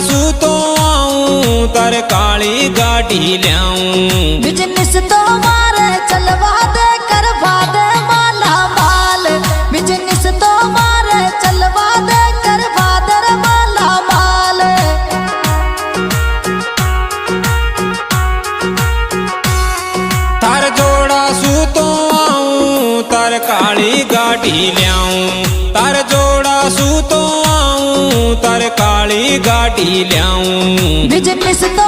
सू तो आऊं तार काली गाड़ी ल्याऊं। बिजनेस तो मारे चलवा दे करवा दे माला माल। बिजनेस तो मारे चलवा दे करवा दे माला माल। तार जोड़ा सू तो आऊं तार काली गाड़ी ल्याऊं। तार जोड़ा सू तो आऊं तार काली गाड़ी ल्याऊं। बिजनेस तो